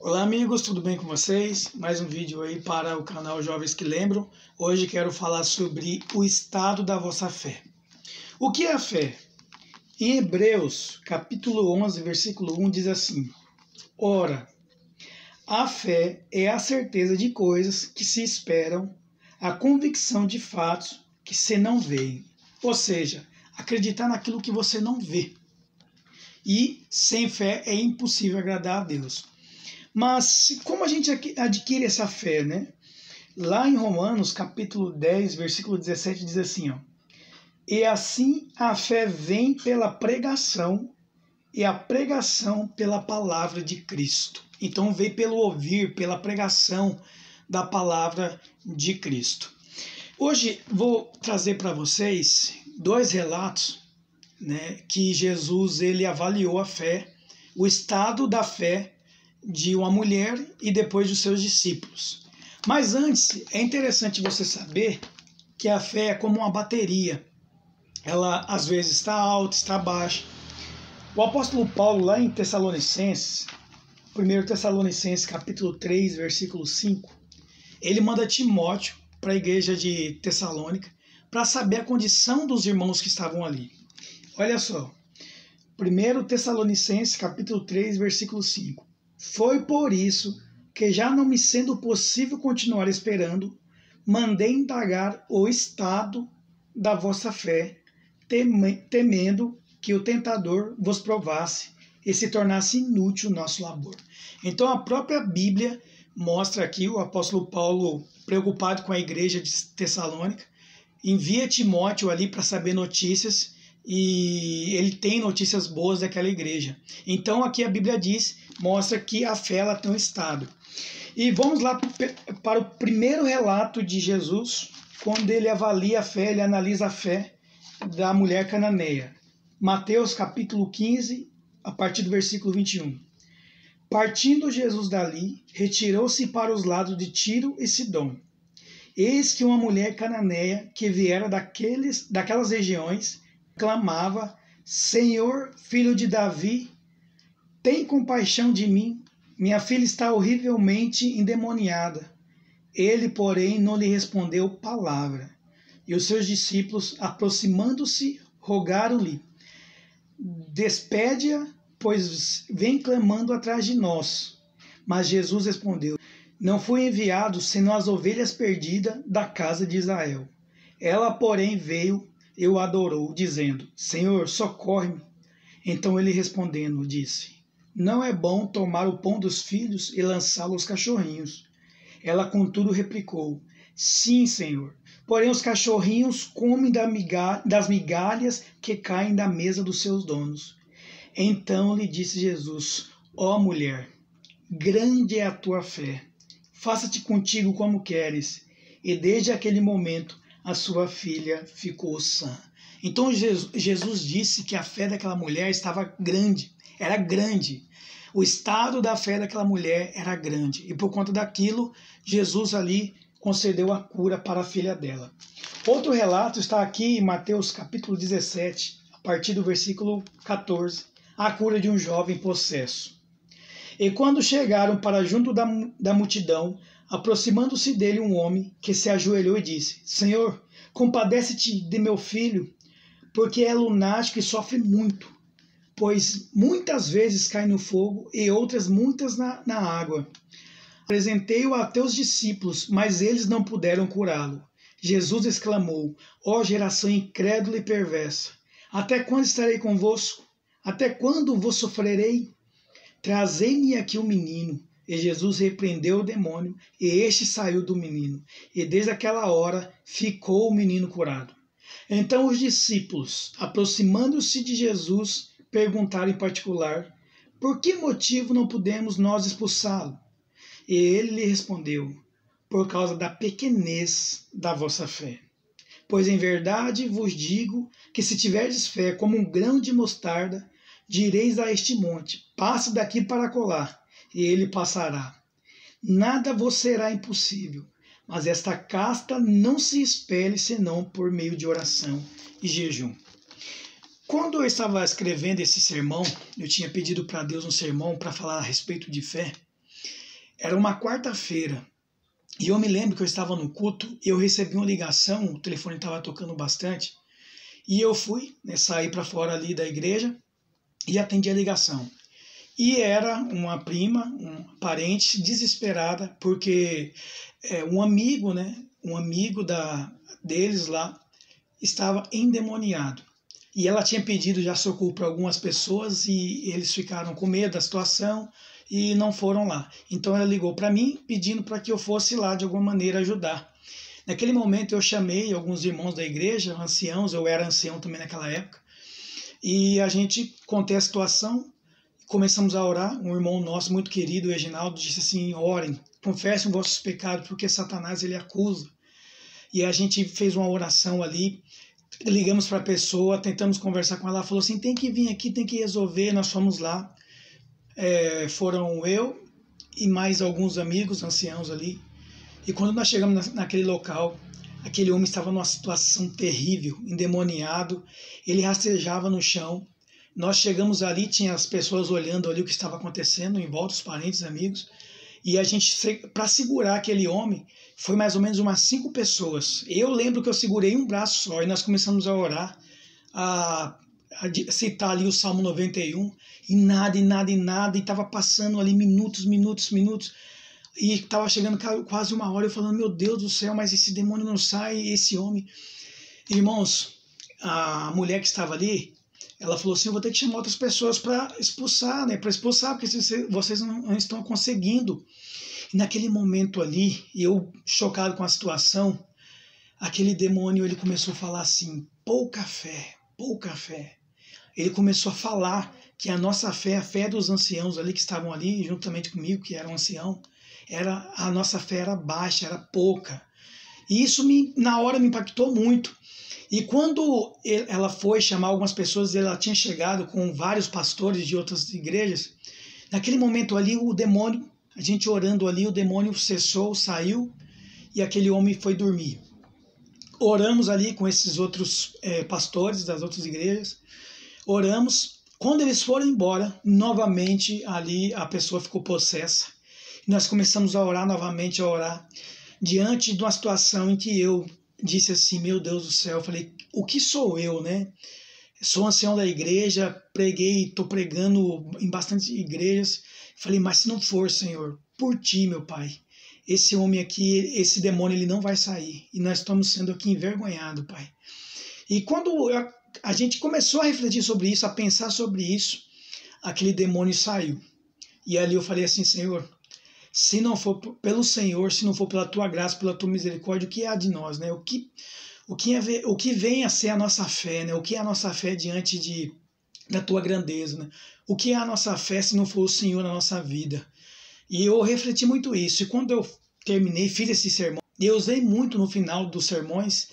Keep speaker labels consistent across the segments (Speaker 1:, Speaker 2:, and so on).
Speaker 1: Olá amigos, tudo bem com vocês? Mais um vídeo aí para o canal Jovens que Lembram. Hoje quero falar sobre o estado da vossa fé. O que é a fé? Em Hebreus, capítulo 11, versículo 1 diz assim: Ora, a fé é a certeza de coisas que se esperam, a convicção de fatos que se não veem. Ou seja, acreditar naquilo que você não vê. E sem fé é impossível agradar a Deus. Mas como a gente adquire essa fé, né? Lá em Romanos, capítulo 10, versículo 17, diz assim, ó: E assim a fé vem pela pregação, e a pregação pela palavra de Cristo. Então veio pelo ouvir, pela pregação da palavra de Cristo. Hoje vou trazer para vocês dois relatos, né, que Jesus ele avaliou a fé, o estado da fé de uma mulher e depois dos seus discípulos. Mas antes, é interessante você saber que a fé é como uma bateria. Ela às vezes está alta, está baixa. O apóstolo Paulo, lá em Tessalonicenses, 1 Tessalonicenses capítulo 3, versículo 5, ele manda Timóteo para a igreja de Tessalônica para saber a condição dos irmãos que estavam ali. Olha só, 1 Tessalonicenses capítulo 3, versículo 5. Foi por isso que, já não me sendo possível continuar esperando, mandei indagar o estado da vossa fé, temendo que o tentador vos provasse e se tornasse inútil o nosso labor. Então a própria Bíblia mostra aqui o apóstolo Paulo, preocupado com a igreja de Tessalônica, envia Timóteo ali para saber notícias, e ele tem notícias boas daquela igreja. Então aqui a Bíblia mostra que a fé ela tem um estado. E vamos lá para o primeiro relato de Jesus, quando ele avalia a fé, ele analisa a fé da mulher cananeia. Mateus capítulo 15, a partir do versículo 21. Partindo Jesus dali, retirou-se para os lados de Tiro e Sidom. Eis que uma mulher cananeia que viera daquelas regiões clamava: Senhor, filho de Davi, tem compaixão de mim, minha filha está horrivelmente endemoniada. Ele, porém, não lhe respondeu palavra. E os seus discípulos, aproximando-se, rogaram-lhe: Despede-a, pois vem clamando atrás de nós. Mas Jesus respondeu: Não fui enviado senão as ovelhas perdidas da casa de Israel. Ela, porém, veio e o adorou, dizendo: Senhor, socorre-me. Então ele respondendo, disse: Não é bom tomar o pão dos filhos e lançá-lo aos cachorrinhos. Ela, contudo, replicou: Sim, Senhor, porém os cachorrinhos comem das migalhas que caem da mesa dos seus donos. Então lhe disse Jesus: Ó mulher, grande é a tua fé, faça-te contigo como queres. E desde aquele momento a sua filha ficou sã. Então Jesus disse que a fé daquela mulher estava grande, era grande. O estado da fé daquela mulher era grande. E por conta daquilo, Jesus ali concedeu a cura para a filha dela. Outro relato está aqui em Mateus capítulo 17, a partir do versículo 14, a cura de um jovem possesso. E quando chegaram para junto da multidão, aproximando-se dele um homem que se ajoelhou e disse: Senhor, compadece-te de meu filho, porque é lunático e sofre muito, pois muitas vezes cai no fogo e outras muitas na água. Apresentei-o a teus discípulos, mas eles não puderam curá-lo. Jesus exclamou: Ó geração incrédula e perversa, até quando estarei convosco? Até quando vos sofrerei? Trazei-me aqui o menino. E Jesus repreendeu o demônio, e este saiu do menino. E desde aquela hora ficou o menino curado. Então os discípulos, aproximando-se de Jesus, perguntaram em particular: Por que motivo não podemos nós expulsá-lo? E ele lhe respondeu: Por causa da pequenez da vossa fé. Pois em verdade vos digo que se tiverdes fé como um grão de mostarda, direis a este monte: passe daqui para acolá, e ele passará. Nada vos será impossível, mas esta casta não se expele senão por meio de oração e jejum. Quando eu estava escrevendo esse sermão, eu tinha pedido para Deus um sermão para falar a respeito de fé, Era uma quarta-feira. E eu me lembro que eu estava no culto e eu recebi uma ligação, o telefone estava tocando bastante, e eu fui, né, sair para fora ali da igreja e atendi a ligação. E era uma prima, um parente desesperada, porque um amigo, né, um amigo deles lá estava endemoniado. E ela tinha pedido já socorro para algumas pessoas e eles ficaram com medo da situação e não foram lá. Então ela ligou para mim pedindo para que eu fosse lá de alguma maneira ajudar. Naquele momento eu chamei alguns irmãos da igreja, anciãos, eu era ancião também naquela época, e a gente contei a situação, começamos a orar. Um irmão nosso muito querido, o Reginaldo, disse assim: orem, confessem os vossos pecados, porque Satanás ele acusa. E a gente fez uma oração ali, ligamos para a pessoa, tentamos conversar com ela, ela falou assim: tem que vir aqui, tem que resolver. Nós fomos lá, foram eu e mais alguns amigos anciãos ali, e quando nós chegamos naquele local, aquele homem estava numa situação terrível, endemoniado, ele rastejava no chão. Nós chegamos ali, tinha as pessoas olhando ali o que estava acontecendo, em volta, os parentes, amigos, e a gente, para segurar aquele homem, foi mais ou menos umas 5 pessoas. Eu lembro que eu segurei um braço só, e nós começamos a orar, a citar ali o Salmo 91, e nada, e estava passando ali minutos, e estava chegando quase uma hora, eu falando: meu Deus do céu, mas esse demônio não sai, esse homem. Irmãos, a mulher que estava ali, ela falou assim: eu vou ter que chamar outras pessoas para expulsar, né? Para expulsar, porque vocês não estão conseguindo. E naquele momento ali, eu chocado com a situação, aquele demônio ele começou a falar assim: pouca fé, pouca fé. Ele começou a falar que a nossa fé, a fé dos anciãos ali que estavam ali, juntamente comigo, que era um ancião, a nossa fé era baixa, era pouca. E isso na hora me impactou muito. E quando ela foi chamar algumas pessoas, ela tinha chegado com vários pastores de outras igrejas, naquele momento ali o demônio, a gente orando ali, o demônio cessou, saiu, e aquele homem foi dormir. Oramos ali com esses outros pastores das outras igrejas, oramos. Quando eles foram embora, novamente ali a pessoa ficou possessa. Nós começamos a orar novamente, a orar, diante de uma situação em que eu disse assim: meu Deus do céu, eu falei: o que sou eu, né? Sou ancião da igreja, preguei, estou pregando em bastantes igrejas. Falei: mas se não for, Senhor, por ti, meu Pai, esse homem aqui, esse demônio, ele não vai sair. E nós estamos sendo aqui envergonhados, Pai. E quando a gente começou a refletir sobre isso, a pensar sobre isso, aquele demônio saiu. E ali eu falei assim: Senhor, se não for pelo Senhor, se não for pela tua graça, pela tua misericórdia, o que há de nós, né? O que vem a ser a nossa fé, né? O que é a nossa fé diante da tua grandeza, né? O que é a nossa fé se não for o Senhor na nossa vida? E eu refleti muito isso. E quando eu terminei, fiz esse sermão, eu usei muito no final dos sermões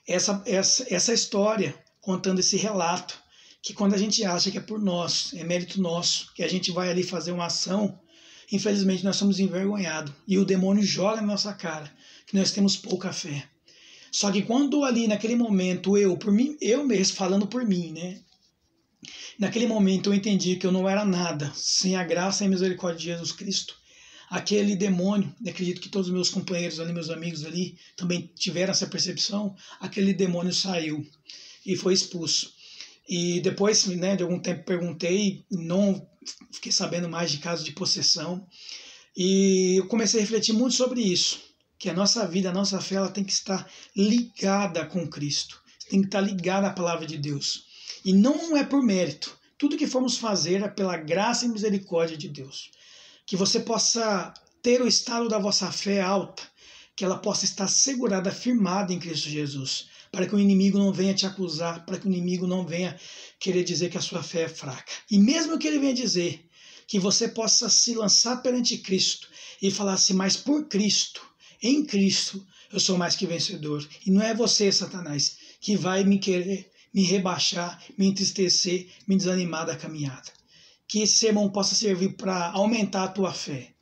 Speaker 1: essa história, contando esse relato, que quando a gente acha que é por nós, é mérito nosso, que a gente vai ali fazer uma ação, infelizmente nós somos envergonhados. E o demônio joga na nossa cara que nós temos pouca fé. Só que quando ali naquele momento eu mesmo falando por mim, né? Naquele momento eu entendi que eu não era nada sem a graça e a misericórdia de Jesus Cristo. Aquele demônio, acredito que todos os meus companheiros ali, meus amigos ali, também tiveram essa percepção, aquele demônio saiu e foi expulso. E depois, né, de algum tempo perguntei, não fiquei sabendo mais de casos de possessão, e eu comecei a refletir muito sobre isso, que a nossa vida, a nossa fé, ela tem que estar ligada com Cristo, tem que estar ligada à palavra de Deus. E não é por mérito, tudo que formos fazer é pela graça e misericórdia de Deus. Que você possa ter o estado da vossa fé alta, que ela possa estar segurada, firmada em Cristo Jesus, para que o inimigo não venha te acusar, para que o inimigo não venha querer dizer que a sua fé é fraca. E mesmo que ele venha dizer, que você possa se lançar perante Cristo e falar assim: mas por Cristo, em Cristo, eu sou mais que vencedor. E não é você, Satanás, que vai me querer me rebaixar, me entristecer, me desanimar da caminhada. Que esse sermão possa servir para aumentar a tua fé.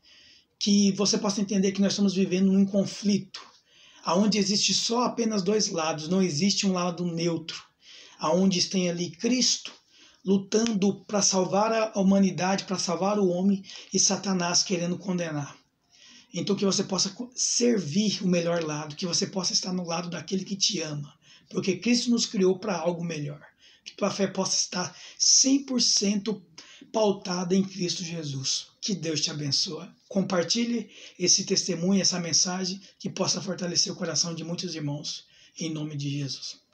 Speaker 1: Que você possa entender que nós estamos vivendo num conflito, onde existe só apenas dois lados, não existe um lado neutro, onde tem ali Cristo lutando para salvar a humanidade, para salvar o homem, e Satanás querendo condenar. Então que você possa servir o melhor lado, que você possa estar no lado daquele que te ama, porque Cristo nos criou para algo melhor. Que tua fé possa estar 100% pautada em Cristo Jesus. Que Deus te abençoe. Compartilhe esse testemunho, essa mensagem, que possa fortalecer o coração de muitos irmãos, em nome de Jesus.